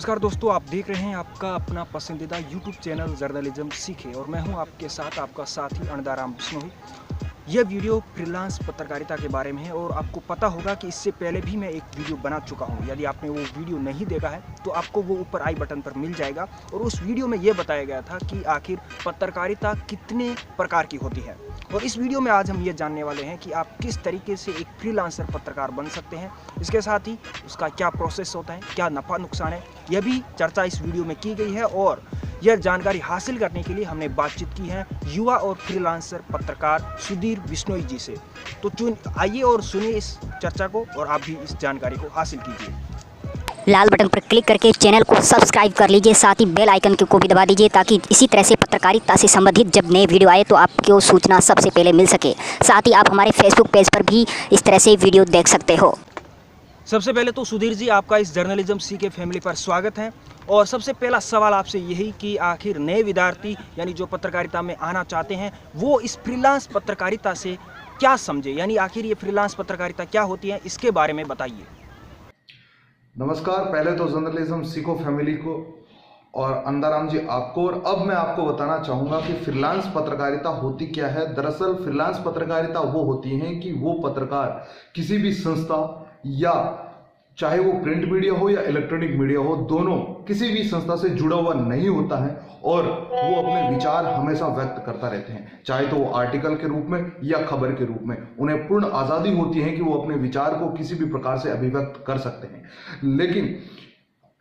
नमस्कार दोस्तों, आप देख रहे हैं आपका अपना पसंदीदा YouTube चैनल जर्नलिज्म सीखे और मैं हूं आपके साथ आपका साथी अनदाराम बिश्नोई। यह वीडियो फ्रीलांस पत्रकारिता के बारे में है और आपको पता होगा कि इससे पहले भी मैं एक वीडियो बना चुका हूं। यदि आपने वो वीडियो नहीं देखा है तो आपको वो ऊपर आई बटन पर मिल जाएगा और उस वीडियो में ये बताया गया था कि आखिर पत्रकारिता कितने प्रकार की होती है। और इस वीडियो में आज हम ये जानने वाले हैं कि आप किस तरीके से एक फ्रीलांसर पत्रकार बन सकते हैं, इसके साथ ही उसका क्या प्रोसेस होता है, क्या नफ़ा नुकसान है, यह भी चर्चा इस वीडियो में की गई है। और यह जानकारी हासिल करने के लिए हमने बातचीत की है युवा और फ्रीलांसर पत्रकार सुधीर बिश्नोई जी से। तो आइए और सुनिए इस चर्चा को और आप भी इस जानकारी को हासिल कीजिए। लाल बटन पर क्लिक करके चैनल को सब्सक्राइब कर लीजिए, साथ ही बेल आइकन को भी दबा दीजिए ताकि इसी तरह से पत्रकारिता से संबंधित जब नए वीडियो आए तो आपको सूचना सबसे पहले मिल सके। साथ ही आप हमारे फेसबुक पेज पर भी इस तरह से वीडियो देख सकते हो। सबसे पहले तो सुधीर जी, आपका इस जर्नलिज्म सीखे फैमिली पर स्वागत है। और सबसे पहला सवाल आपसे यही कि आखिर नए विद्यार्थी यानी जो पत्रकारिता में आना चाहते हैं वो इस फ्रीलांस पत्रकारिता से क्या समझे, यानी आखिर ये फ्रीलांस पत्रकारिता क्या होती है, इसके बारे में बताइए। नमस्कार, पहले तो जर्नलिज्म सीखो फैमिली को और अंदाराम जी आपको। और अब मैं आपको बताना चाहूँगा कि फ्रीलांस पत्रकारिता होती क्या है। दरअसल फ्रीलांस पत्रकारिता वो होती है कि वो पत्रकार किसी भी संस्था या चाहे वो प्रिंट मीडिया हो या इलेक्ट्रॉनिक मीडिया हो, दोनों किसी भी संस्था से जुड़ा हुआ नहीं होता है और वो अपने विचार हमेशा व्यक्त करता रहते हैं, चाहे तो वो आर्टिकल के रूप में या खबर के रूप में। उन्हें पूर्ण आज़ादी होती है कि वो अपने विचार को किसी भी प्रकार से अभिव्यक्त कर सकते हैं। लेकिन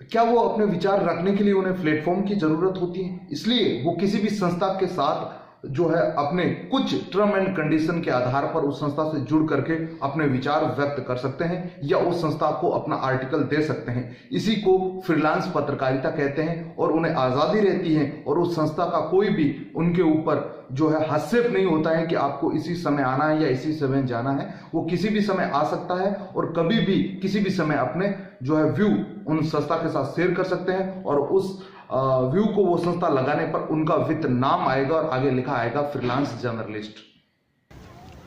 क्या वो अपने विचार रखने के लिए उन्हें प्लेटफॉर्म की जरूरत होती है? इसलिए वो किसी भी संस्था के साथ जो है अपने कुछ टर्म एंड कंडीशन के आधार पर उस संस्था से जुड़ करके अपने विचार व्यक्त कर सकते हैं या उस संस्था को अपना आर्टिकल दे सकते हैं। इसी को फ्रीलांस पत्रकारिता कहते हैं और उन्हें आज़ादी रहती है और उस संस्था का कोई भी उनके ऊपर जो है हस्तक्षेप नहीं होता है कि आपको इसी समय आना है या इसी समय जाना है। वो किसी भी समय आ सकता है और कभी भी किसी भी समय अपने जो है व्यू उन संस्था के साथ शेयर कर सकते हैं और उस व्यू को वो संस्था लगाने पर उनका वित्त नाम आएगा और आगे लिखा आएगा फ्रीलांस जर्नलिस्ट।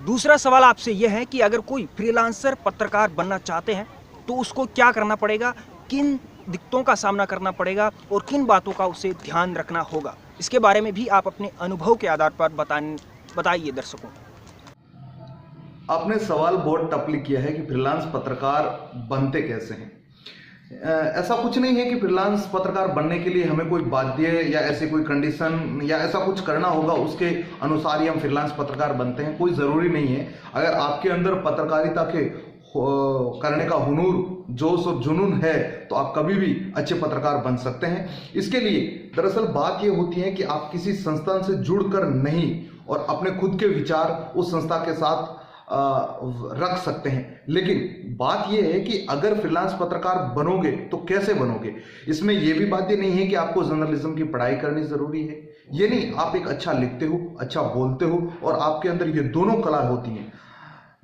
दूसरा सवाल आपसे यह है कि अगर कोई फ्रीलांसर पत्रकार बनना चाहते हैं तो उसको क्या करना पड़ेगा, किन दिक्कतों का सामना करना पड़ेगा और किन बातों का उसे ध्यान रखना होगा, इसके बारे में भी आप अपने अनुभव के आधार पर बताइए दर्शकों। आपने सवाल बहुत टपली किया है कि फ्रीलांस पत्रकार बनते कैसे हैं। ऐसा कुछ नहीं है कि फ्रीलांस पत्रकार बनने के लिए हमें कोई बाध्य या ऐसे कोई कंडीशन या ऐसा कुछ करना होगा उसके अनुसार ही हम फ्रीलांस पत्रकार बनते हैं। कोई ज़रूरी नहीं है। अगर आपके अंदर पत्रकारिता के करने का हुनूर, जोश और जुनून है तो आप कभी भी अच्छे पत्रकार बन सकते हैं। इसके लिए दरअसल बात यह होती है कि आप किसी संस्थान से जुड़कर नहीं और अपने खुद के विचार उस संस्था के साथ रख सकते हैं। लेकिन बात यह है कि अगर फ्रीलांस पत्रकार बनोगे तो कैसे बनोगे। इसमें यह भी बात नहीं है कि आपको जर्नलिज्म की पढ़ाई करनी जरूरी है। ये नहीं, आप एक अच्छा लिखते हो, अच्छा बोलते हो और आपके अंदर ये दोनों कला होती हैं।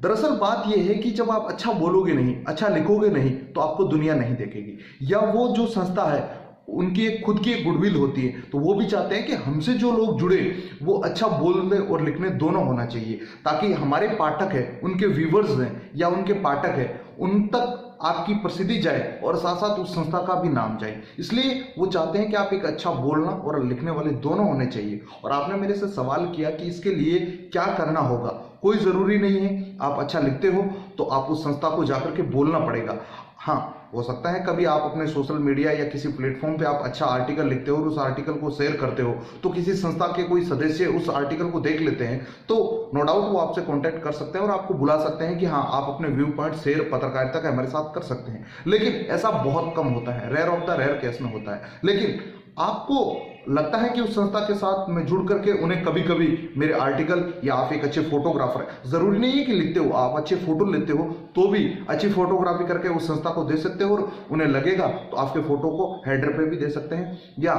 दरअसल बात यह है कि जब आप अच्छा बोलोगे नहीं, अच्छा लिखोगे नहीं तो आपको दुनिया नहीं देखेगी या वो जो संस्था है उनकी एक खुद की एक गुडविल होती है। तो वो भी चाहते हैं कि हमसे जो लोग जुड़े वो अच्छा बोलने और लिखने दोनों होना चाहिए ताकि हमारे पाठक है, उनके व्यूवर्स हैं या उनके पाठक है, उन तक आपकी प्रसिद्धि जाए और साथ साथ उस संस्था का भी नाम जाए। इसलिए वो चाहते हैं कि आप एक अच्छा बोलना और लिखने वाले दोनों होने चाहिए। और आपने मेरे से सवाल किया कि इसके लिए क्या करना होगा। कोई ज़रूरी नहीं है, आप अच्छा लिखते हो तो आप उस संस्था को जाकर के बोलना पड़ेगा। हाँ, हो सकता है कभी आप अपने सोशल मीडिया या किसी प्लेटफॉर्म पे आप अच्छा आर्टिकल लिखते हो और उस आर्टिकल को शेयर करते हो तो किसी संस्था के कोई सदस्य उस आर्टिकल को देख लेते हैं तो नो डाउट वो आपसे कांटेक्ट कर सकते हैं और आपको बुला सकते हैं कि हाँ, आप अपने व्यू पॉइंट शेयर पत्रकारिता का हमारे साथ कर सकते हैं। लेकिन ऐसा बहुत कम होता है, rare of the rare case में होता है। लेकिन आपको लगता है कि उस संस्था के साथ में जुड़ करके उन्हें कभी कभी मेरे आर्टिकल या आप एक अच्छे फोटोग्राफर है, जरूरी नहीं है कि लिखते हो, आप अच्छे फोटो लेते हो तो भी अच्छी फोटोग्राफी करके उस संस्था को दे सकते हो और उन्हें लगेगा तो आपके फोटो को हेडर पे भी दे सकते हैं या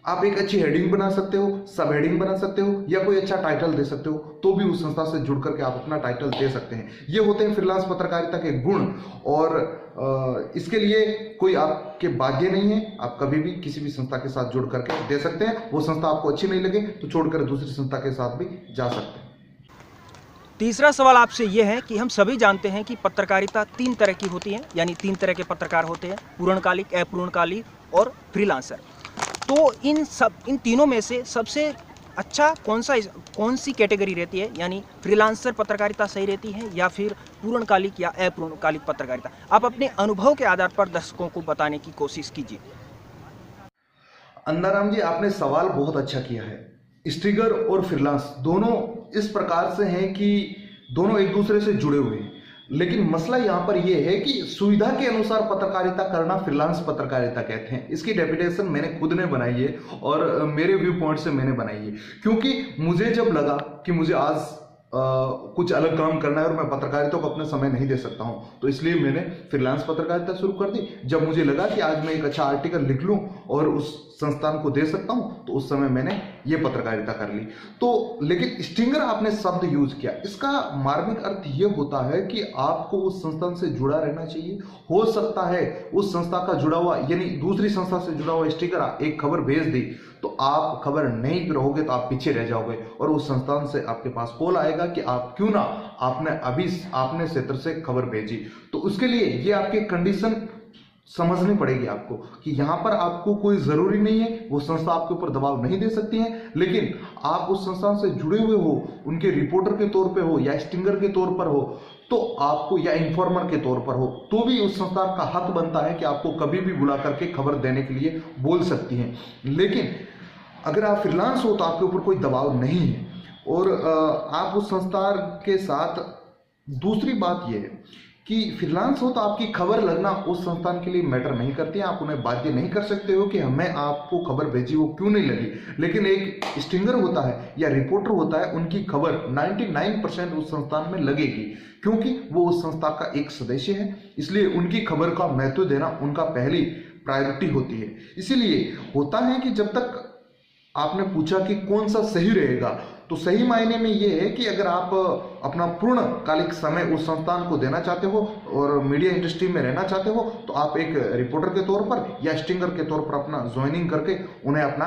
आप एक अच्छी हेडिंग बना सकते हो, सब हेडिंग बना सकते हो या कोई अच्छा टाइटल दे सकते हो तो भी उस संस्था से जुड़ करके आप अपना टाइटल दे सकते हैं। ये होते हैं फ्रीलांस पत्रकारिता के गुण और इसके लिए कोई आपके बाध्य नहीं है। आप कभी भी किसी भी संस्था के साथ जुड़ करके दे सकते हैं। वो संस्था आपको अच्छी नहीं लगे तो छोड़कर दूसरी संस्था के साथ भी जा सकते हैं। तीसरा सवाल आपसे यह है कि हम सभी जानते हैं कि पत्रकारिता 3 तरह की होती है, यानी 3 तरह के पत्रकार होते हैं, पूर्णकालिक, अपूर्णकालिक और फ्रीलांसर। तो इन तीनों में से सबसे अच्छा कौन सी कैटेगरी रहती है, यानी फ्रीलांसर पत्रकारिता सही रहती है या फिर पूर्णकालिक या अपूर्णकालिक पत्रकारिता? आप अपने अनुभव के आधार पर दर्शकों को बताने की कोशिश कीजिए। अंधाराम जी, आपने सवाल बहुत अच्छा किया है। स्ट्रिगर और फ्रीलांस दोनों इस प्रकार से हैं कि दोनों एक दूसरे से जुड़े हुए हैं, लेकिन मसला यहाँ पर यह है कि सुविधा के अनुसार पत्रकारिता करना फ्रीलांस पत्रकारिता कहते हैं। इसकी डेफिनेशन मैंने खुद ने बनाई है और मेरे व्यू पॉइंट से मैंने बनाई है, क्योंकि मुझे जब लगा कि मुझे आज कुछ अलग काम करना है और मैं पत्रकारिता को अपना समय नहीं दे सकता हूं, तो इसलिए मैंने फ्रीलांस पत्रकारिता शुरू कर दी। जब मुझे लगा कि आज मैं एक अच्छा आर्टिकल लिख लूं और उस संस्थान को दे सकता हूं, तो उस समय मैंने ये पत्रकारिता कर ली। तो लेकिन स्टिंगर आपने शब्द यूज किया, इसका मार्मिक अर्थ ये होता है कि आपको उस संस्थान से जुड़ा रहना चाहिए। हो सकता है उस संस्था का जुड़ा हुआ, यानी दूसरी संस्था से जुड़ा हुआ स्टिंगर एक खबर भेज दी तो आप खबर नहीं रहोगे तो आप पीछे रह जाओगे और उस संस्थान से आपके पास कॉल आएगा कि आप क्यों ना आपने क्षेत्र से खबर भेजी। तो उसके लिए ये आपके कंडीशन समझनी पड़ेगी आपको कि यहाँ पर आपको कोई जरूरी नहीं है, वो संस्था आपके ऊपर दबाव नहीं दे सकती है, लेकिन आप उस संस्थान से जुड़े हुए हो, उनके रिपोर्टर के तौर पे हो या स्टिंगर के तौर पर हो, तो आपको, या इन्फॉर्मर के तौर पर हो, तो भी उस संस्था का हक बनता है कि आपको कभी भी बुला करके खबर देने के लिए बोल सकती है। लेकिन अगर आप फ्रीलांस हो तो आपके ऊपर कोई दबाव नहीं है और आप उस संस्था के साथ, दूसरी बात यह है कि फ्रीलांस हो तो आपकी खबर लगना उस संस्थान के लिए मैटर नहीं करती है। आप उन्हें बाध्य नहीं कर सकते हो कि हमें आपको खबर भेजी वो क्यों नहीं लगी, लेकिन एक स्टिंगर होता है या रिपोर्टर होता है, उनकी खबर 99% उस संस्थान में लगेगी, क्योंकि वो उस संस्था का एक सदस्य है, इसलिए उनकी खबर का महत्व देना उनका पहली प्रायोरिटी होती है। इसीलिए होता है कि जब तक आपने पूछा कि कौन सा सही रहेगा, तो सही मायने में ये है कि अगर आप अपना पूर्णकालिक समय उस संस्थान को देना चाहते हो और मीडिया इंडस्ट्री में रहना चाहते हो, तो आप एक रिपोर्टर के तौर पर या स्टिंगर के तौर पर अपना ज्वाइनिंग करके उन्हें अपना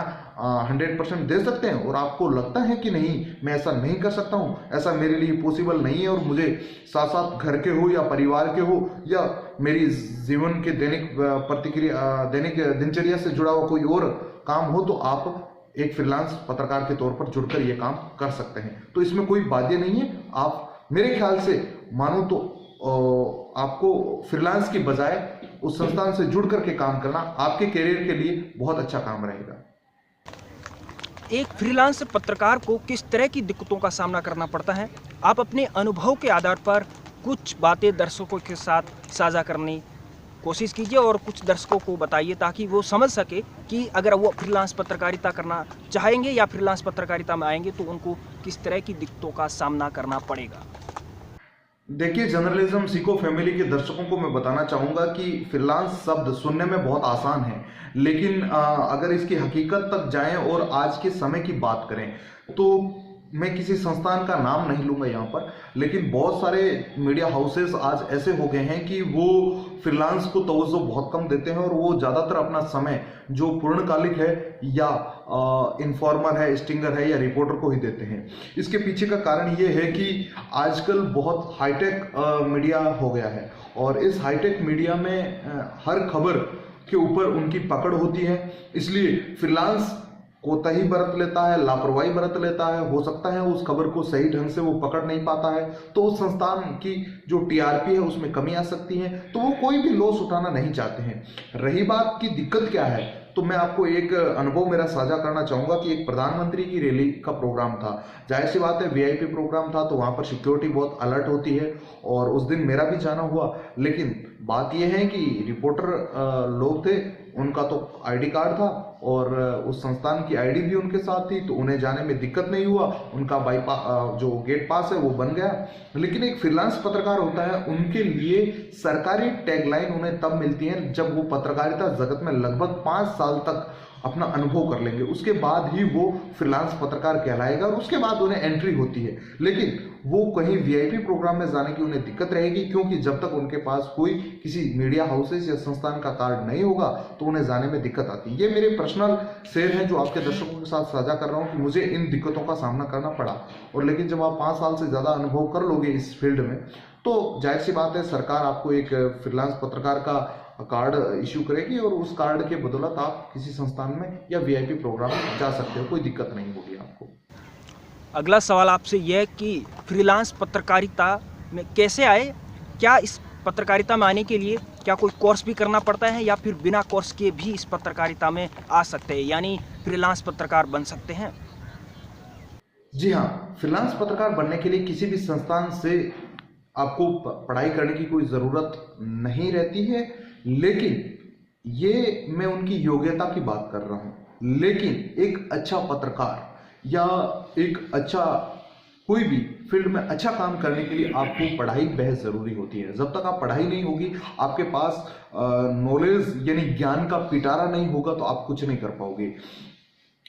100% दे सकते हैं। और आपको लगता है कि नहीं, मैं ऐसा नहीं कर सकता हूँ, ऐसा मेरे लिए पॉसिबल नहीं है और मुझे साथ साथ घर के हो या परिवार के हो या मेरी जीवन के दैनिक दिनचर्या से जुड़ा हुआ कोई और काम हो, तो आप एक फ्रीलांस पत्रकार के तौर पर जुड़कर ये काम कर सकते हैं। तो इसमें कोई बाध्य नहीं है। आप मेरे ख्याल से मानो तो आपको फ्रीलांस की बजाय उस संस्थान से जुड़ करके काम करना आपके करियर के लिए बहुत अच्छा काम रहेगा। एक फ्रीलांस पत्रकार को किस तरह की दिक्कतों का सामना करना पड़ता है, आप अपने अनुभव के आधार पर कुछ बातें दर्शकों के साथ साझा करने की कोशिश कीजिए और कुछ दर्शकों को बताइए ताकि वो समझ सके कि अगर वो फ्रीलांस पत्रकारिता करना चाहेंगे या फ्रीलांस पत्रकारिता में आएंगे तो उनको किस तरह की दिक्कतों का सामना करना पड़ेगा। देखिए, जर्नलिज्म सीखो फैमिली के दर्शकों को मैं बताना चाहूँगा कि फ्रीलांस शब्द सुनने में बहुत आसान है, लेकिन अगर इसकी हकीकत तक जाएं और आज के समय की बात करें तो मैं किसी संस्थान का नाम नहीं लूंगा यहाँ पर, लेकिन बहुत सारे मीडिया हाउसेस आज ऐसे हो गए हैं कि वो फ्रीलांस को तवज्जो बहुत कम देते हैं और वो ज़्यादातर अपना समय जो पूर्णकालिक है या इन्फॉर्मर है, स्टिंगर है या रिपोर्टर को ही देते हैं। इसके पीछे का कारण ये है कि आजकल बहुत हाईटेक मीडिया हो गया है और इस हाईटेक मीडिया में हर खबर के ऊपर उनकी पकड़ होती है, इसलिए फ्रीलांस कोताही बरत लेता है, लापरवाही बरत लेता है, हो सकता है उस खबर को सही ढंग से वो पकड़ नहीं पाता है, तो उस संस्थान की जो टीआरपी है उसमें कमी आ सकती है, तो वो कोई भी लॉस उठाना नहीं चाहते हैं। रही बात की दिक्कत क्या है, तो मैं आपको एक अनुभव मेरा साझा करना चाहूँगा कि एक प्रधानमंत्री की रैली का प्रोग्राम था। जाहिर सी बात है वीआईपी प्रोग्राम था, तो वहाँ पर सिक्योरिटी बहुत अलर्ट होती है और उस दिन मेरा भी जाना हुआ, लेकिन बात यह है कि रिपोर्टर लोग थे, उनका तो आईडी कार्ड था और उस संस्थान की आईडी भी उनके साथ थी, तो उन्हें जाने में दिक्कत नहीं हुआ, उनका जो गेट पास है वो बन गया। लेकिन एक फ्रीलांस पत्रकार होता है, उनके लिए सरकारी टैगलाइन उन्हें तब मिलती है जब वो पत्रकारिता जगत में लगभग 5 साल तक अपना अनुभव कर लेंगे, उसके बाद ही वो फ्रीलांस पत्रकार कहलाएगा और उसके बाद उन्हें एंट्री होती है। लेकिन वो कहीं वीआईपी प्रोग्राम में जाने की उन्हें दिक्कत रहेगी, क्योंकि जब तक उनके पास कोई किसी मीडिया हाउसेस या संस्थान का कार्ड नहीं होगा तो उन्हें जाने में दिक्कत आती है। ये मेरे पर्सनल शेयर हैं जो आपके दर्शकों के साथ साझा कर रहा हूँ कि मुझे इन दिक्कतों का सामना करना पड़ा। और लेकिन जब आप 5 साल से ज़्यादा अनुभव कर लोगे इस फील्ड में, तो जाहिर सी बात है सरकार आपको एक फ्रीलांस पत्रकार का कार्ड इश्यू करेगी और उस कार्ड के बदौलत आप किसी संस्थान में या वीआईपी प्रोग्राम में जा सकते हो, कोई दिक्कत नहीं होगी आपको। अगला सवाल आपसे यह है कि फ्रीलांस पत्रकारिता में कैसे आए? क्या इस पत्रकारिता में आने के लिए क्या कोई कोर्स भी करना पड़ता है या फिर बिना कोर्स के भी इस पत्रकारिता में आ सकते हैं, यानी फ्रीलांस पत्रकार बन सकते हैं? जी हाँ, फ्रीलांस पत्रकार बनने के लिए किसी भी संस्थान से आपको पढ़ाई करने की कोई ज़रूरत नहीं रहती है, लेकिन ये मैं उनकी योग्यता की बात कर रहा हूँ। लेकिन एक अच्छा पत्रकार या एक अच्छा कोई भी फील्ड में अच्छा काम करने के लिए आपको पढ़ाई बेहद ज़रूरी होती है। जब तक आप पढ़ाई नहीं होगी, आपके पास नॉलेज यानी ज्ञान का पिटारा नहीं होगा, तो आप कुछ नहीं कर पाओगे।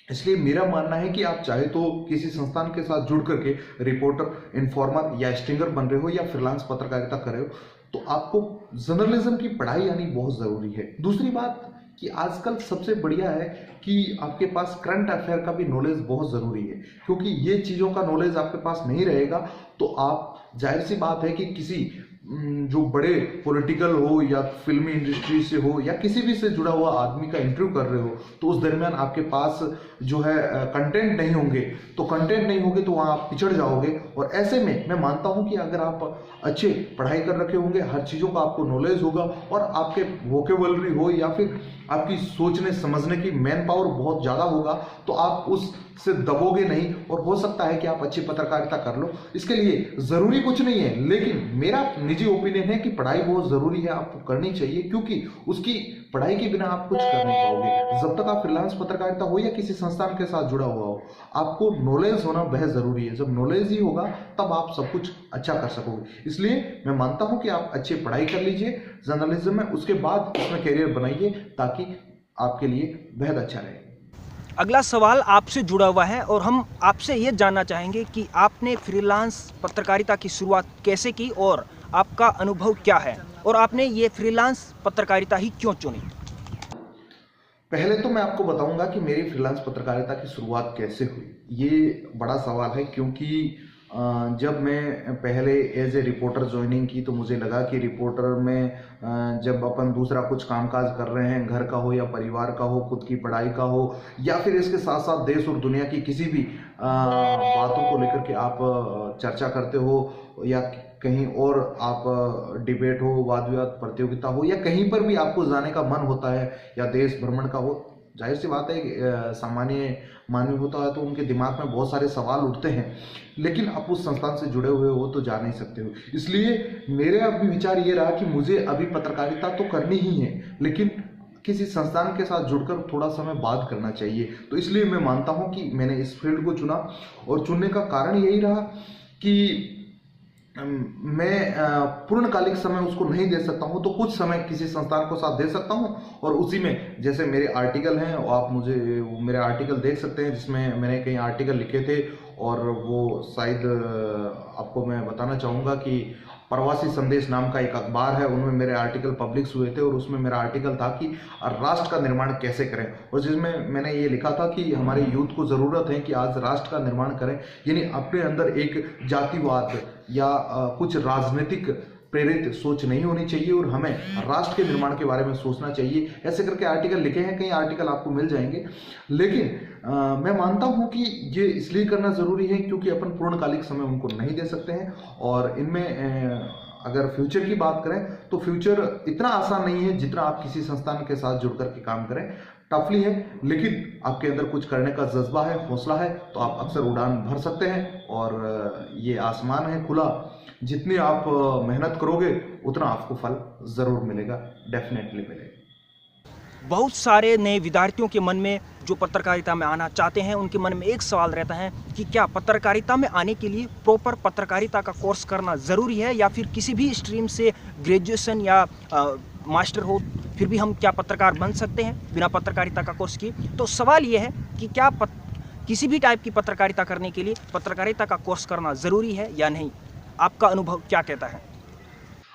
इसलिए मेरा मानना है कि आप चाहे तो किसी संस्थान के साथ जुड़ करके रिपोर्टर, इन्फॉर्मर या स्टिंगर बन रहे हो या फ्रीलांस पत्रकारिता कर रहे हो, तो आपको जर्नलिज्म की पढ़ाई आनी बहुत ज़रूरी है। दूसरी बात कि आजकल सबसे बढ़िया है कि आपके पास करंट अफेयर का भी नॉलेज बहुत ज़रूरी है, क्योंकि ये चीज़ों का नॉलेज आपके पास नहीं रहेगा तो आप, जाहिर सी बात है कि किसी जो बड़े पॉलिटिकल हो या फिल्मी इंडस्ट्री से हो या किसी भी से जुड़ा हुआ आदमी का इंटरव्यू कर रहे हो, तो उस दरमियान आपके पास जो है कंटेंट नहीं होंगे, तो कंटेंट नहीं होंगे तो वहाँ आप पिछड़ जाओगे। और ऐसे में मैं मानता हूँ कि अगर आप अच्छे पढ़ाई कर रखे होंगे, हर चीज़ों का आपको नॉलेज होगा और आपके वोकेबलरी हो या फिर आपकी सोचने समझने की मैन पावर बहुत ज़्यादा होगा, तो आप उससे दबोगे नहीं और हो सकता है कि आप अच्छी पत्रकारिता कर लो। इसके लिए ज़रूरी कुछ नहीं है, लेकिन मेरा निजी ओपिनियन है कि पढ़ाई बहुत ज़रूरी है, आपको करनी चाहिए, क्योंकि उसकी पढ़ाई के बिना आप कुछ कर नहीं पाओगे। जब तक आप फ्रीलांस पत्रकारिता हो या किसी संस्थान के साथ जुड़ा हुआ हो, आपको नॉलेज होना बेहद ज़रूरी है। जब नॉलेज ही होगा तब आप सब कुछ अच्छा कर सकोगे। इसलिए मैं मानता हूं कि आप अच्छी पढ़ाई कर लीजिए जर्नलिज्म में, उसके बाद इसमें करियर बनाइए ताकि आपके लिए बेहद अच्छा रहे। अगला सवाल आपसे जुड़ा हुआ है और हम आपसे ये जानना चाहेंगे कि आपने फ्रीलांस पत्रकारिता की शुरुआत कैसे की और आपका अनुभव क्या है, और आपने ये फ्रीलांस पत्रकारिता ही क्यों चुनी? पहले तो मैं आपको बताऊंगा कि मेरी फ्रीलांस पत्रकारिता की शुरुआत कैसे हुई। ये बड़ा सवाल है, क्योंकि जब मैं पहले एज ए रिपोर्टर ज्वाइनिंग की तो मुझे लगा कि रिपोर्टर में जब अपन दूसरा कुछ कामकाज कर रहे हैं, घर का हो या परिवार का हो, खुद की पढ़ाई का हो या फिर इसके साथ साथ देश और दुनिया की किसी भी बातों को लेकर के आप चर्चा करते हो या कहीं और आप डिबेट हो, वाद विवाद प्रतियोगिता हो या कहीं पर भी आपको जाने का मन होता है या देश भ्रमण का हो, जाहिर सी बात है सामान्य मानवीय होता है तो उनके दिमाग में बहुत सारे सवाल उठते हैं, लेकिन आप उस संस्थान से जुड़े हुए हो तो जा नहीं सकते हो। इसलिए मेरे अभी विचार ये रहा कि मुझे अभी पत्रकारिता तो करनी ही है, लेकिन किसी संस्थान के साथ जुड़कर थोड़ा समय बाद करना चाहिए। तो इसलिए मैं मानता हूं कि मैंने इस फील्ड को चुना, और चुनने का कारण यही रहा कि मैं पूर्णकालिक समय उसको नहीं दे सकता हूं, तो कुछ समय किसी संस्थान को साथ दे सकता हूं और उसी में जैसे मेरे आर्टिकल हैं, और आप मुझे मेरे आर्टिकल देख सकते हैं जिसमें मैंने कई आर्टिकल लिखे थे, और वो शायद आपको मैं बताना चाहूँगा कि प्रवासी संदेश नाम का एक अखबार है, उनमें मेरे आर्टिकल पब्लिश हुए थे और उसमें मेरा आर्टिकल था कि राष्ट्र का निर्माण कैसे करें, और जिसमें मैंने ये लिखा था कि हमारे यूथ को ज़रूरत है कि आज राष्ट्र का निर्माण करें, यानी अपने अंदर एक जातिवाद या कुछ राजनीतिक प्रेरित सोच नहीं होनी चाहिए और हमें राष्ट्र के निर्माण के बारे में सोचना चाहिए। ऐसे करके आर्टिकल लिखे हैं, कई आर्टिकल आपको मिल जाएंगे, लेकिन मैं मानता हूं कि ये इसलिए करना ज़रूरी है क्योंकि अपन पूर्णकालिक समय उनको नहीं दे सकते हैं, और इनमें अगर फ्यूचर की बात करें तो फ्यूचर इतना आसान नहीं है जितना आप किसी संस्थान के साथ जुड़ करके काम करें। टफली है, लेकिन आपके अंदर कुछ करने का जज्बा है, हौसला है, तो आप अक्सर उड़ान भर सकते हैं, और ये आसमान है खुला, जितनी आप मेहनत करोगे उतना आपको फल ज़रूर मिलेगा, डेफिनेटली मिलेगा। बहुत सारे नए विद्यार्थियों के मन में जो पत्रकारिता में आना चाहते हैं, उनके मन में एक सवाल रहता है कि क्या पत्रकारिता में आने के लिए प्रॉपर पत्रकारिता का कोर्स करना ज़रूरी है, या फिर किसी भी स्ट्रीम से ग्रेजुएशन या मास्टर हो फिर भी हम क्या पत्रकार बन सकते हैं बिना पत्रकारिता का कोर्स किए? तो सवाल ये है कि क्या किसी भी टाइप की पत्रकारिता करने के लिए पत्रकारिता का कोर्स करना ज़रूरी है या नहीं? आपका अनुभव क्या कहता है?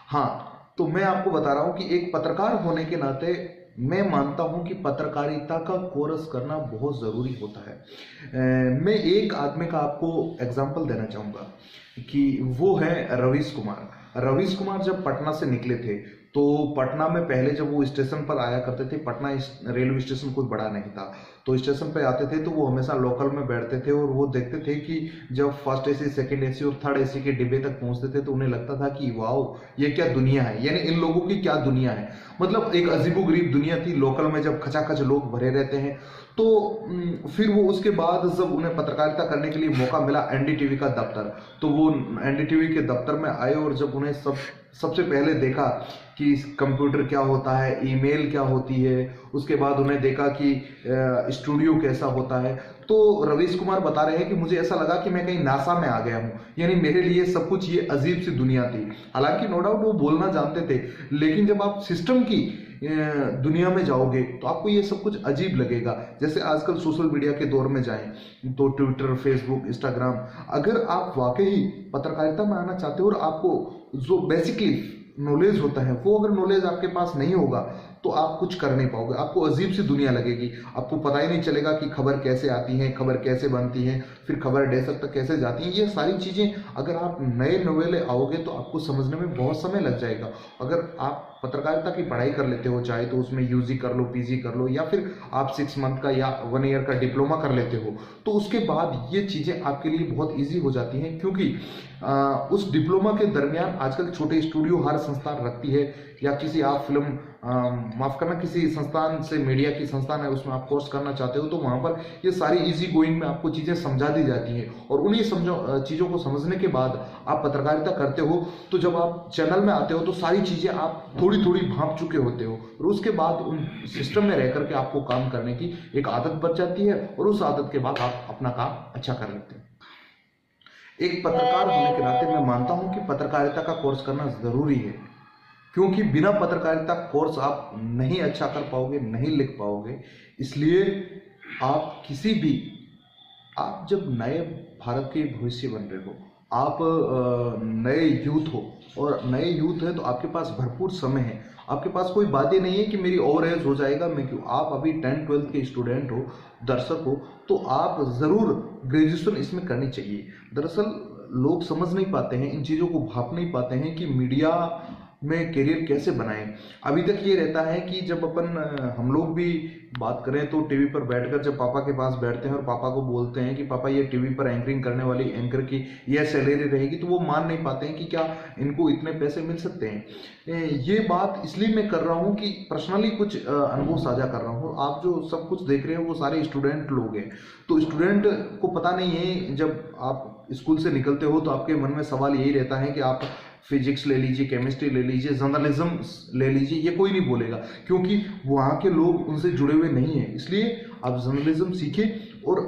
हाँ, तो मैं आपको बता रहा हूँ कि एक पत्रकार होने के नाते मैं मानता हूं कि पत्रकारिता का कोर्स करना बहुत ज़रूरी होता है। मैं एक आदमी का आपको एग्जांपल देना चाहूँगा कि वो है रवीश कुमार। रवीश कुमार जब पटना से निकले थे तो पटना में पहले जब वो स्टेशन पर आया करते थे, पटना रेलवे स्टेशन कोई बड़ा नहीं था, तो स्टेशन पे आते थे तो वो हमेशा लोकल में बैठते थे और वो देखते थे कि जब फर्स्ट एसी, सेकंड एसी और थर्ड एसी के डिब्बे तक पहुंचते थे तो उन्हें लगता था कि वाह ये क्या दुनिया है, यानी इन लोगों की क्या दुनिया है। मतलब एक अजीबोगरीब दुनिया थी। लोकल में जब खचाखच लोग भरे रहते हैं तो फिर वो उसके बाद जब उन्हें पत्रकारिता करने के लिए मौका मिला एनडीटीवी का दफ्तर, तो वो एनडीटीवी के दफ्तर में आए और जब उन्हें सबसे पहले देखा कि कंप्यूटर क्या होता है, ईमेल क्या होती है, उसके बाद उन्हें देखा कि स्टूडियो कैसा होता है, तो रवीश कुमार बता रहे हैं कि मुझे ऐसा लगा कि मैं कहीं नासा में आ गया हूँ। यानी मेरे लिए सब कुछ ये अजीब सी दुनिया थी। हालांकि नो डाउट वो बोलना जानते थे, लेकिन जब आप सिस्टम की दुनिया में जाओगे तो आपको ये सब कुछ अजीब लगेगा। जैसे आजकल सोशल मीडिया के दौर में जाएं तो ट्विटर, फेसबुक, इंस्टाग्राम, अगर आप वाकई पत्रकारिता में आना चाहते हो और आपको जो बेसिकली नॉलेज होता है वो अगर नॉलेज आपके पास नहीं होगा तो आप कुछ कर नहीं पाओगे। आपको अजीब सी दुनिया लगेगी, आपको पता ही नहीं चलेगा कि खबर कैसे आती है, खबर कैसे बनती है, फिर खबर डेस्क तक कैसे जाती है। ये सारी चीज़ें अगर आप नए नवेले आओगे तो आपको समझने में बहुत समय लग जाएगा। अगर आप पत्रकारिता की पढ़ाई कर लेते हो, चाहे तो उसमें यूजी कर लो, पीजी कर लो, या फिर आप 6 मंथ का या 1 ईयर का डिप्लोमा कर लेते हो, तो उसके बाद ये चीज़ें आपके लिए बहुत ईजी हो जाती हैं। क्योंकि उस डिप्लोमा के दरमियान आजकल छोटे स्टूडियो हर संस्थान रखती है, या किसी आप फिल्म माफ करना किसी संस्थान से, मीडिया की संस्थान है उसमें आप कोर्स करना चाहते हो, तो वहाँ पर ये सारी इजी गोइंग में आपको चीज़ें समझा दी जाती हैं। और उन्हीं चीज़ों को समझने के बाद आप पत्रकारिता करते हो, तो जब आप चैनल में आते हो तो सारी चीज़ें आप थोड़ी थोड़ी भांप चुके होते हो, और उसके बाद उन सिस्टम में रह करके आपको काम करने की एक आदत बच जाती है, और उस आदत के बाद आप अपना काम अच्छा कर लेते हैं। एक पत्रकार होने के नाते मैं मानता हूँ कि पत्रकारिता का कोर्स करना ज़रूरी है, क्योंकि बिना पत्रकारिता कोर्स आप नहीं अच्छा कर पाओगे, नहीं लिख पाओगे। इसलिए आप आप जब नए भारत के भविष्य बन रहे हो, आप नए यूथ हो, और नए यूथ है तो आपके पास भरपूर समय है। आपके पास कोई बात ही नहीं है कि मेरी ओवर एज हो जाएगा, मैं क्यों। आप अभी 10th-12th के स्टूडेंट हो, दर्शक हो, तो आप ज़रूर ग्रेजुएशन इसमें करनी चाहिए। दरअसल लोग समझ नहीं पाते हैं, इन चीज़ों को भाप नहीं पाते हैं कि मीडिया में करियर कैसे बनाएं। अभी तक ये रहता है कि जब हम लोग भी बात करें तो टीवी पर बैठकर जब पापा के पास बैठते हैं और पापा को बोलते हैं कि पापा ये टीवी पर एंकरिंग करने वाली एंकर की यह सैलरी रहेगी, तो वो मान नहीं पाते हैं कि क्या इनको इतने पैसे मिल सकते हैं। ये बात इसलिए मैं कर रहा हूँ कि पर्सनली कुछ अनुभव साझा कर रहा हूँ। आप जो सब कुछ देख रहे हो वो सारे स्टूडेंट लोग हैं, तो स्टूडेंट को पता नहीं है, जब आप स्कूल से निकलते हो तो आपके मन में सवाल यही रहता है कि आप फिजिक्स ले लीजिए, केमिस्ट्री ले लीजिए, जर्नलिज्म ले लीजिए, ये कोई नहीं बोलेगा, क्योंकि वहाँ के लोग उनसे जुड़े हुए नहीं हैं। इसलिए आप जर्नलिज्म सीखें, और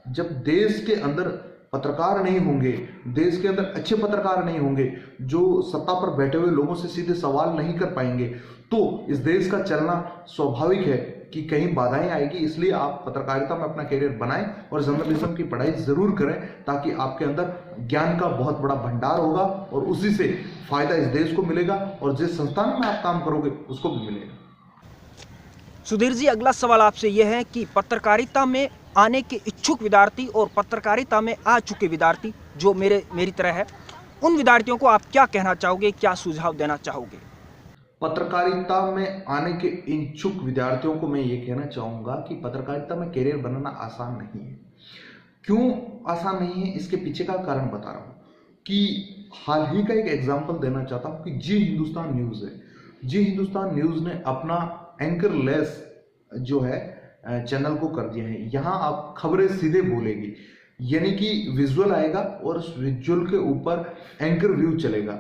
जब देश के अंदर पत्रकार नहीं होंगे, देश के अंदर अच्छे पत्रकार नहीं होंगे, जो सत्ता पर बैठे हुए लोगों से सीधे सवाल नहीं कर पाएंगे, तो इस देश का चलना स्वाभाविक है कि कहीं बाधाएं आएगी। इसलिए आप पत्रकारिता में अपना करियर बनाएं और जर्नलिज्म की पढ़ाई जरूर करें, ताकि आपके अंदर ज्ञान का बहुत बड़ा भंडार होगा और उसी से फायदा इस देश को मिलेगा, और जिस संस्थान में आप काम करोगे उसको भी मिलेगा। सुधीर जी, अगला सवाल आपसे यह है कि पत्रकारिता में आने के इच्छुक विद्यार्थी और पत्रकारिता में आ चुके विद्यार्थी जो मेरी तरह है, उन विद्यार्थियों को आप क्या कहना चाहोगे, क्या सुझाव देना चाहोगे? पत्रकारिता में आने के इच्छुक विद्यार्थियों को मैं ये कहना चाहूँगा कि पत्रकारिता में करियर बनाना आसान नहीं है। क्यों आसान नहीं है, इसके पीछे का कारण बता रहा हूँ। कि हाल ही का एक एग्जांपल देना चाहता हूँ कि जी हिंदुस्तान न्यूज़ है। जी हिंदुस्तान न्यूज़ ने अपना एंकरलेस जो है चैनल को कर दिया है। यहाँ आप खबरें सीधे बोलेगी, यानी कि विजुअल आएगा और उस विजुअल के ऊपर एंकर व्यू चलेगा।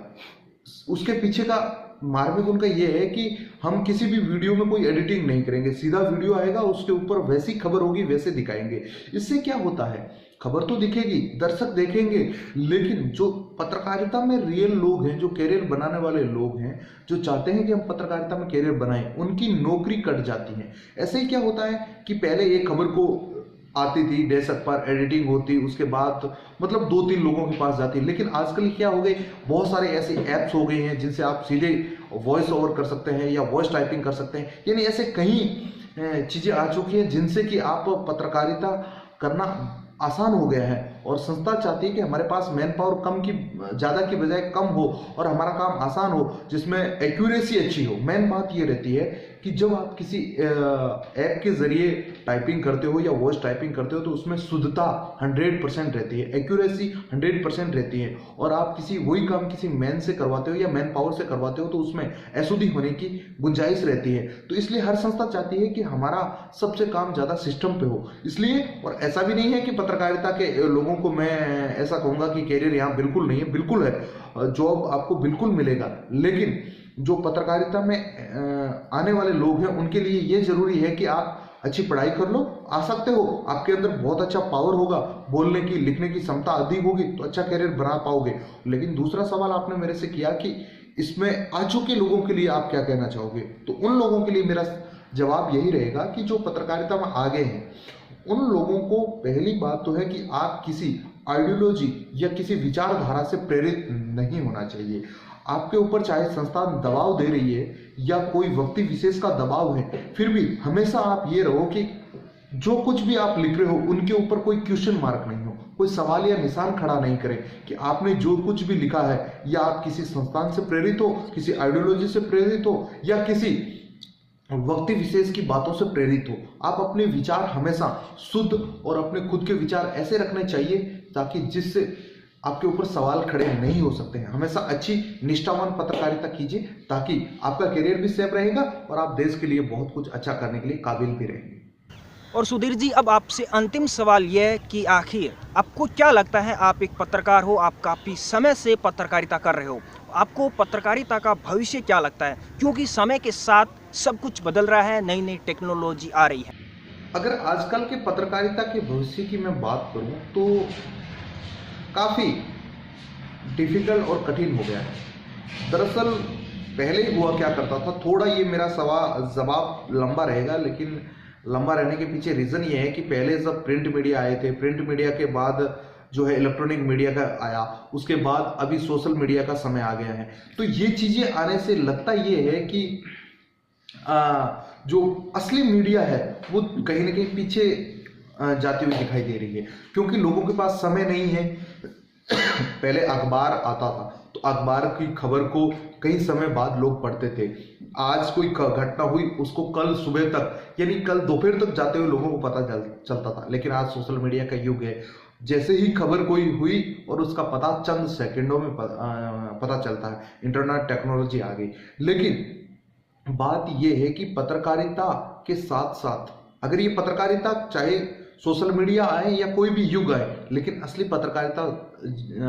उसके पीछे का मार्मिक उनका ये है कि हम किसी भी वीडियो में कोई एडिटिंग नहीं करेंगे, सीधा वीडियो आएगा, उसके ऊपर वैसी खबर होगी, वैसे दिखाएंगे। इससे क्या होता है, खबर तो दिखेगी, दर्शक देखेंगे, लेकिन जो पत्रकारिता में रियल लोग हैं, जो कैरियर बनाने वाले लोग हैं, जो चाहते हैं कि हम पत्रकारिता में कैरियर बनाएं, उनकी नौकरी कट जाती है। ऐसे ही क्या होता है कि पहले एक खबर को आती थी डेस्क पर, एडिटिंग होती, उसके बाद मतलब 2-3 लोगों के पास जाती, लेकिन आजकल क्या हो गई, बहुत सारे ऐसे ऐप्स हो गए हैं जिनसे आप सीधे वॉइस ओवर कर सकते हैं या वॉइस टाइपिंग कर सकते हैं। यानी ऐसे कई चीज़ें आ चुकी हैं जिनसे कि आप पत्रकारिता करना आसान हो गया है। और संस्था चाहती है कि हमारे पास मैन पावर कम की ज़्यादा की बजाय कम हो और हमारा काम आसान हो, जिसमें एक्यूरेसी अच्छी हो। मेन बात ये रहती है कि जब आप किसी ऐप के जरिए टाइपिंग करते हो या वॉइस टाइपिंग करते हो तो उसमें शुद्धता 100% रहती है, एक्यूरेसी 100% रहती है। और आप किसी वही काम किसी मैन से करवाते हो या मैन पावर से करवाते हो तो उसमें अशुद्धि होने की गुंजाइश रहती है। तो इसलिए हर संस्था चाहती है कि हमारा सबसे काम ज़्यादा सिस्टम पे हो। इसलिए, और ऐसा भी नहीं है कि पत्रकारिता के लोगों को मैं ऐसा कहूँगा कि कैरियर यहाँ बिल्कुल नहीं है, बिल्कुल है, जॉब आपको बिल्कुल मिलेगा। लेकिन जो पत्रकारिता में आने वाले लोग हैं उनके लिए ये जरूरी है कि आप अच्छी पढ़ाई कर लो, आ सकते हो, आपके अंदर बहुत अच्छा पावर होगा, बोलने की लिखने की क्षमता अधिक होगी तो अच्छा कैरियर बना पाओगे। लेकिन दूसरा सवाल आपने मेरे से किया कि इसमें आ चुके लोगों के लिए आप क्या कहना चाहोगे, तो उन लोगों के लिए मेरा जवाब यही रहेगा कि जो पत्रकारिता में आगे हैं उन लोगों को पहली बात तो है कि आप किसी आइडियोलॉजी या किसी विचारधारा से प्रेरित नहीं होना चाहिए। आपके ऊपर चाहे संस्था दबाव दे रही है या कोई व्यक्ति विशेष का दबाव है, फिर भी हमेशा आप ये रहो कि जो कुछ भी आप लिख रहे हो उनके ऊपर कोई क्वेश्चन मार्क नहीं हो, कोई सवाल या निशान खड़ा नहीं करें कि आपने जो कुछ भी लिखा है या आप किसी संस्थान से प्रेरित हो, किसी आइडियोलॉजी से प्रेरित हो या किसी व्यक्ति विशेष की बातों से प्रेरित हो। आप अपने विचार हमेशा शुद्ध और अपने खुद के विचार ऐसे रखने चाहिए ताकि जिससे आपके ऊपर सवाल खड़े नहीं हो सकते हैं। हमेशा अच्छी निष्ठावान पत्रकारिता कीजिए ताकि आपका करियर भी सेफ रहेगा और आप देश के लिए बहुत कुछ अच्छा करने के लिए काबिल भी रहेंगे। और सुधीर जी, अब आपसे अंतिम सवाल यह है कि आखिर आपको क्या लगता है, आप एक पत्रकार हो, आप काफ़ी समय से पत्रकारिता कर रहे हो, आपको पत्रकारिता का भविष्य क्या लगता है? क्योंकि समय के साथ सब कुछ बदल रहा है, नई नई टेक्नोलॉजी आ रही है। अगर आजकल के पत्रकारिता के भविष्य की मैं बात करूं तो काफ़ी डिफिकल्ट और कठिन हो गया है। दरअसल पहले ही हुआ क्या करता था, थोड़ा ये मेरा जवाब लंबा रहेगा, लेकिन लंबा रहने के पीछे रीज़न ये है कि पहले जब प्रिंट मीडिया आए थे, प्रिंट मीडिया के बाद जो है इलेक्ट्रॉनिक मीडिया का आया, उसके बाद अभी सोशल मीडिया का समय आ गया है। तो ये चीज़ें आने से लगता ये है कि जो असली मीडिया है वो कहीं ना कहीं पीछे जाती हुई दिखाई दे रही है, क्योंकि लोगों के पास समय नहीं है। पहले अखबार आता था तो अखबार की खबर को कई समय बाद लोग पढ़ते थे। आज कोई घटना हुई उसको कल सुबह तक यानी कल दोपहर तक जाते हुए लोगों को पता चलता था। लेकिन आज सोशल मीडिया का युग है, जैसे ही खबर कोई हुई और उसका पता चंद सेकंडों में पता चलता है, इंटरनेट टेक्नोलॉजी आ गई। लेकिन बात यह है कि पत्रकारिता के साथ साथ अगर ये पत्रकारिता चाहे सोशल मीडिया आए या कोई भी युग आए, लेकिन असली पत्रकारिता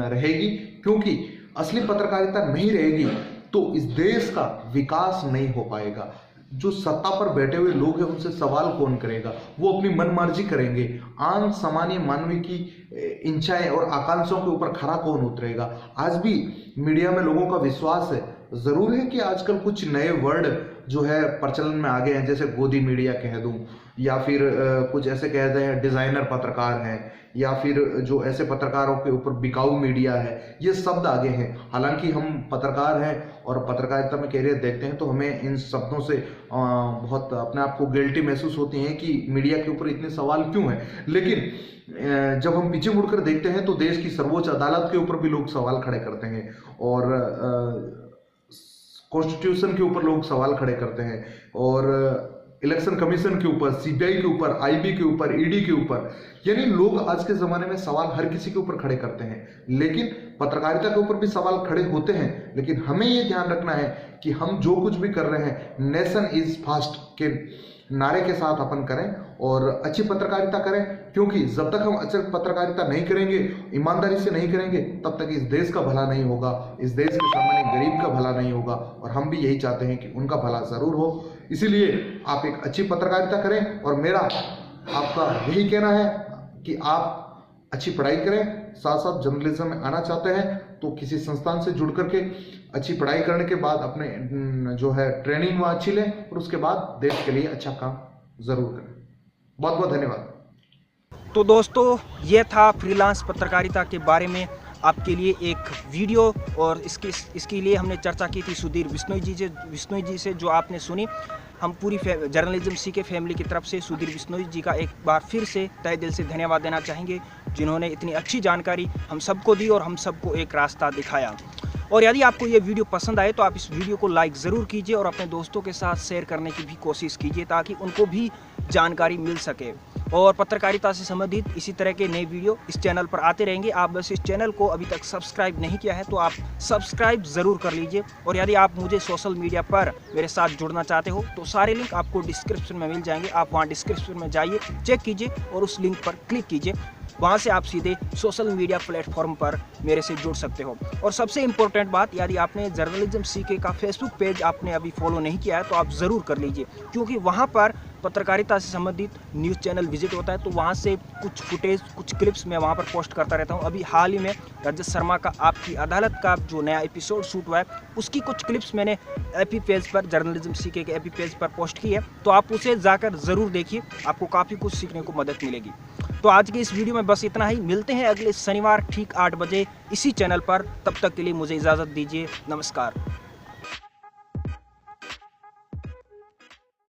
रहेगी, क्योंकि असली पत्रकारिता नहीं रहेगी तो इस देश का विकास नहीं हो पाएगा। जो सत्ता पर बैठे हुए लोग हैं उनसे सवाल कौन करेगा, वो अपनी मनमर्जी करेंगे। आम सामान्य मानवीय की इच्छाएं और आकांक्षाओं के ऊपर खरा कौन उतरेगा। आज भी मीडिया में लोगों का विश्वास है। जरूर है कि आजकल कुछ नए वर्ड जो है प्रचलन में आ गए हैं, जैसे गोदी मीडिया कह दूं, या फिर कुछ ऐसे कह दें डिजाइनर पत्रकार हैं, या फिर जो ऐसे पत्रकारों के ऊपर बिकाऊ मीडिया है, ये शब्द आगे हैं। हालांकि हम पत्रकार हैं और पत्रकारिता में कैरियर देखते हैं तो हमें इन शब्दों से बहुत अपने आप को गिल्टी महसूस होती है कि मीडिया के ऊपर इतने सवाल क्यों हैं। लेकिन जब हम पीछे मुड़कर देखते हैं तो देश की सर्वोच्च अदालत के ऊपर भी लोग सवाल खड़े करते हैं और कॉन्स्टिट्यूशन के ऊपर लोग सवाल खड़े करते हैं और इलेक्शन कमीशन के ऊपर, सीबीआई के ऊपर, आईबी के ऊपर, ईडी के ऊपर, यानी लोग आज के जमाने में सवाल हर किसी के ऊपर खड़े करते हैं। लेकिन पत्रकारिता के ऊपर भी सवाल खड़े होते हैं, लेकिन हमें ये ध्यान रखना है कि हम जो कुछ भी कर रहे हैं नेशन इज फास्ट के नारे के साथ अपन करें और अच्छी पत्रकारिता करें, क्योंकि जब तक हम अच्छी पत्रकारिता नहीं करेंगे, ईमानदारी से नहीं करेंगे, तब तक इस देश का भला नहीं होगा, इस देश के सामान्य गरीब का भला नहीं होगा। और हम भी यही चाहते हैं कि उनका भला जरूर हो। इसीलिए आप एक अच्छी पत्रकारिता करें और मेरा आपका यही कहना है कि आप अच्छी पढ़ाई करें। साथ साथ जर्नलिज्म में आना चाहते हैं तो किसी संस्थान से जुड़ करके अच्छी पढ़ाई करने के बाद अपने जो है ट्रेनिंग वहाँ अच्छी लें और उसके बाद देश के लिए अच्छा काम जरूर करें। बहुत बहुत धन्यवाद। तो दोस्तों, ये था फ्रीलांस पत्रकारिता के बारे में आपके लिए एक वीडियो, और इसके लिए हमने चर्चा की थी सुधीर बिश्नोई जी से, जो आपने सुनी। हम पूरी जर्नलिज्म सीखे फैमिली की तरफ से सुधीर बिश्नोई जी का एक बार फिर से तहे दिल से धन्यवाद देना चाहेंगे, जिन्होंने इतनी अच्छी जानकारी हम सबको दी और हम सबको एक रास्ता दिखाया। और यदि आपको ये वीडियो पसंद आए तो आप इस वीडियो को लाइक ज़रूर कीजिए और अपने दोस्तों के साथ शेयर करने की भी कोशिश कीजिए, ताकि उनको भी जानकारी मिल सके। और पत्रकारिता से संबंधित इसी तरह के नए वीडियो इस चैनल पर आते रहेंगे। आप बस इस चैनल को अभी तक सब्सक्राइब नहीं किया है तो आप सब्सक्राइब ज़रूर कर लीजिए। और यदि आप मुझे सोशल मीडिया पर मेरे साथ जुड़ना चाहते हो तो सारे लिंक आपको डिस्क्रिप्शन में मिल जाएंगे। आप वहाँ डिस्क्रिप्शन में जाइए, चेक कीजिए और उस लिंक पर क्लिक कीजिए। वहाँ से आप सीधे सोशल मीडिया प्लेटफॉर्म पर मेरे से जुड़ सकते हो। और सबसे इम्पोर्टेंट बात, यदि आपने जर्नलिज्म सीखे का फेसबुक पेज आपने अभी फॉलो नहीं किया है तो आप ज़रूर कर लीजिए, क्योंकि वहाँ पर पत्रकारिता से संबंधित न्यूज़ चैनल विजिट होता है। तो वहाँ से कुछ फुटेज, कुछ क्लिप्स मैं वहाँ पर पोस्ट करता रहता हूँ। अभी हाल ही में रजत शर्मा का आपकी अदालत का जो नया एपिसोड शूट हुआ है, उसकी कुछ क्लिप्स मैंने एपी पेज पर, जर्नलिज्म सीखे के एपी पेज पर पोस्ट की है। तो आप उसे जाकर ज़रूर देखिए, आपको काफ़ी कुछ सीखने को मदद मिलेगी। तो आज के इस वीडियो में बस इतना ही। मिलते हैं अगले शनिवार ठीक 8 बजे इसी चैनल पर। तब तक के लिए मुझे इजाज़त दीजिए। नमस्कार।